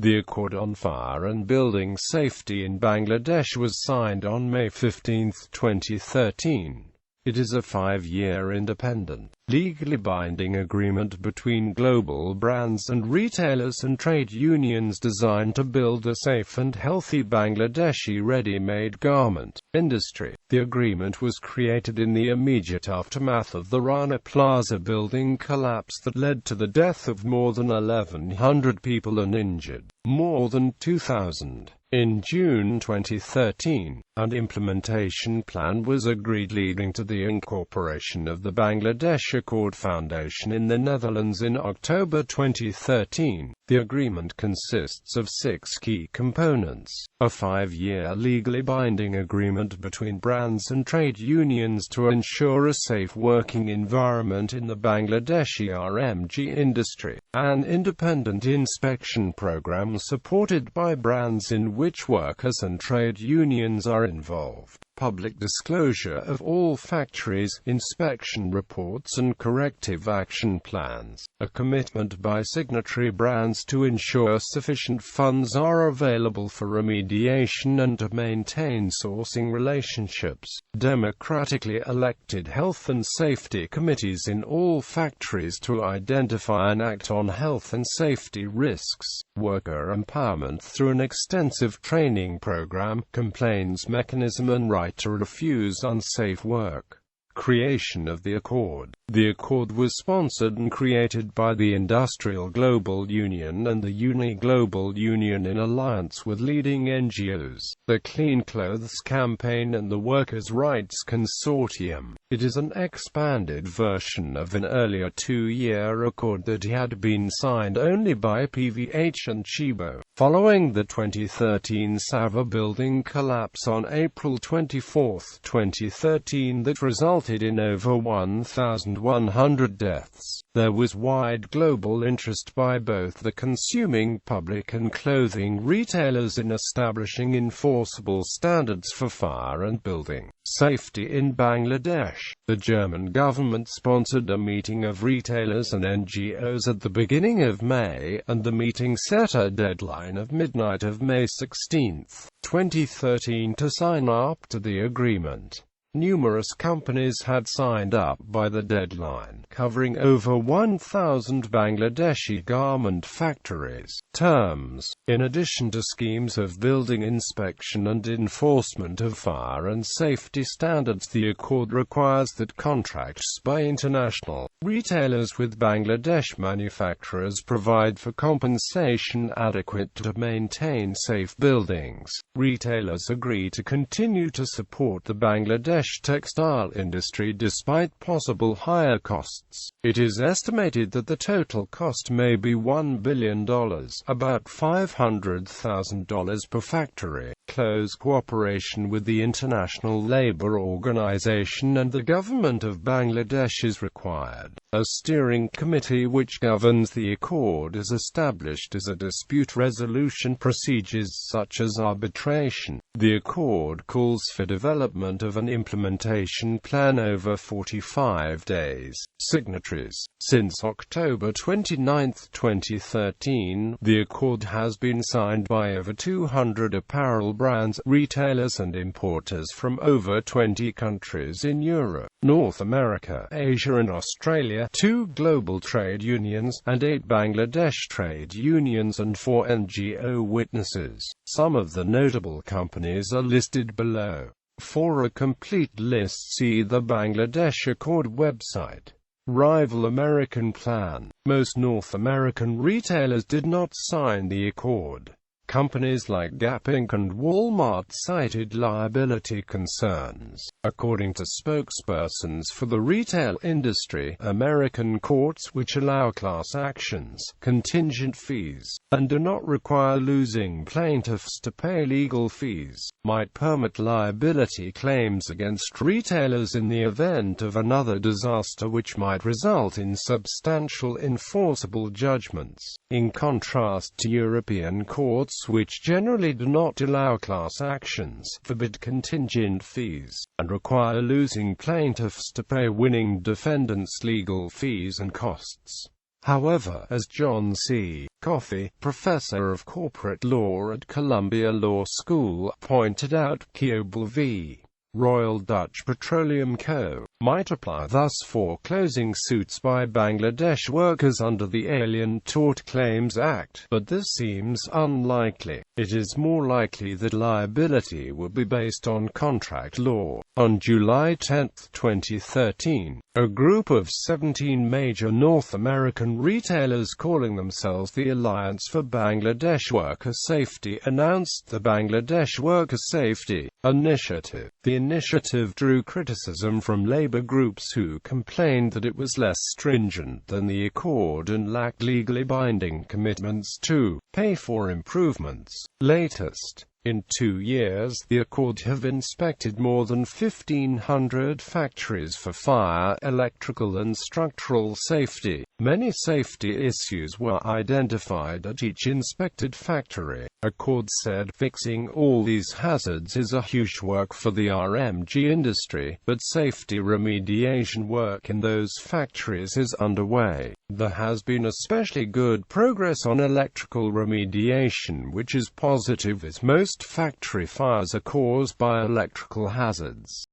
The Accord on Fire and Building Safety in Bangladesh was signed on May 15, 2013. It is a 5-year independent, legally binding agreement between global brands and retailers and trade unions designed to build a safe and healthy Bangladeshi ready-made garment industry. The agreement was created in the immediate aftermath of the Rana Plaza building collapse that led to the death of more than 1,100 people and injured more than 2,000. In June 2013, an implementation plan was agreed leading to the incorporation of the Bangladesh Accord Foundation in the Netherlands in October 2013. The agreement consists of 6 key components: a 5-year legally binding agreement between brands and trade unions to ensure a safe working environment in the Bangladeshi RMG industry, an independent inspection program supported by brands in which workers and trade unions are involved, public disclosure of all factories, inspection reports and corrective action plans, a commitment by signatory brands to ensure sufficient funds are available for remediation and to maintain sourcing relationships, democratically elected health and safety committees in all factories to identify and act on health and safety risks, worker empowerment through an extensive training program, complaints mechanism and right to refuse unsafe work. Creation of the Accord. The Accord was sponsored and created by the Industrial Global Union and the Uni Global Union in alliance with leading NGOs, the Clean Clothes Campaign and the Workers' Rights Consortium. It is an expanded version of an earlier 2-year accord that had been signed only by PVH and Chibo, following the 2013 Sava building collapse on April 24, 2013 that resulted in over 1,100 deaths. There was wide global interest by both the consuming public and clothing retailers in establishing enforceable standards for fire and building safety in Bangladesh. The German government sponsored a meeting of retailers and NGOs at the beginning of May, and the meeting set a deadline of midnight of May 16, 2013 to sign up to the agreement. Numerous companies had signed up by the deadline, covering over 1,000 Bangladeshi garment factories. Terms. In addition to schemes of building inspection and enforcement of fire and safety standards, the Accord requires that contracts by international retailers with Bangladesh manufacturers provide for compensation adequate to maintain safe buildings. Retailers agree to continue to support the Bangladesh textile industry despite possible higher costs. It is estimated that the total cost may be $1 billion, about $500,000 per factory. Close cooperation with the International Labour Organization and the government of Bangladesh is required. A steering committee which governs the Accord is established as a dispute resolution procedures such as arbitration. The Accord calls for development of an implementation plan over 45 days. Signatories. Since October 29, 2013, the Accord has been signed by over 200 apparel brands, retailers and importers from over 20 countries in Europe, North America, Asia and Australia, 2 global trade unions, and 8 Bangladesh trade unions and 4 NGO witnesses. Some of the notable companies are listed below. For a complete list, see the Bangladesh Accord website. Rival American plan. Most North American retailers did not sign the Accord. Companies like Gap Inc. and Walmart cited liability concerns. According to spokespersons for the retail industry, American courts which allow class actions, contingent fees, and do not require losing plaintiffs to pay legal fees, might permit liability claims against retailers in the event of another disaster which might result in substantial enforceable judgments. In contrast to European courts which generally do not allow class actions, forbid contingent fees, and require losing plaintiffs to pay winning defendants legal fees and costs. However, as John C. Coffey, professor of corporate law at Columbia Law School, pointed out Kiobel v. Royal Dutch Petroleum Co. might apply, thus foreclosing suits by Bangladesh workers under the Alien Tort Claims Act, but this seems unlikely. It is more likely that liability will be based on contract law. On July 10, 2013, a group of 17 major North American retailers calling themselves the Alliance for Bangladesh Worker Safety announced the Bangladesh Worker Safety Initiative. The initiative drew criticism from labor groups who complained that it was less stringent than the Accord and lacked legally binding commitments to pay for improvements. Latest. In 2 years, the Accord have inspected more than 1,500 factories for fire, electrical and structural safety. Many safety issues were identified at each inspected factory. Accord said fixing all these hazards is a huge work for the RMG industry, but safety remediation work in those factories is underway. There has been especially good progress on electrical remediation, which is positive as most factory fires are caused by electrical hazards.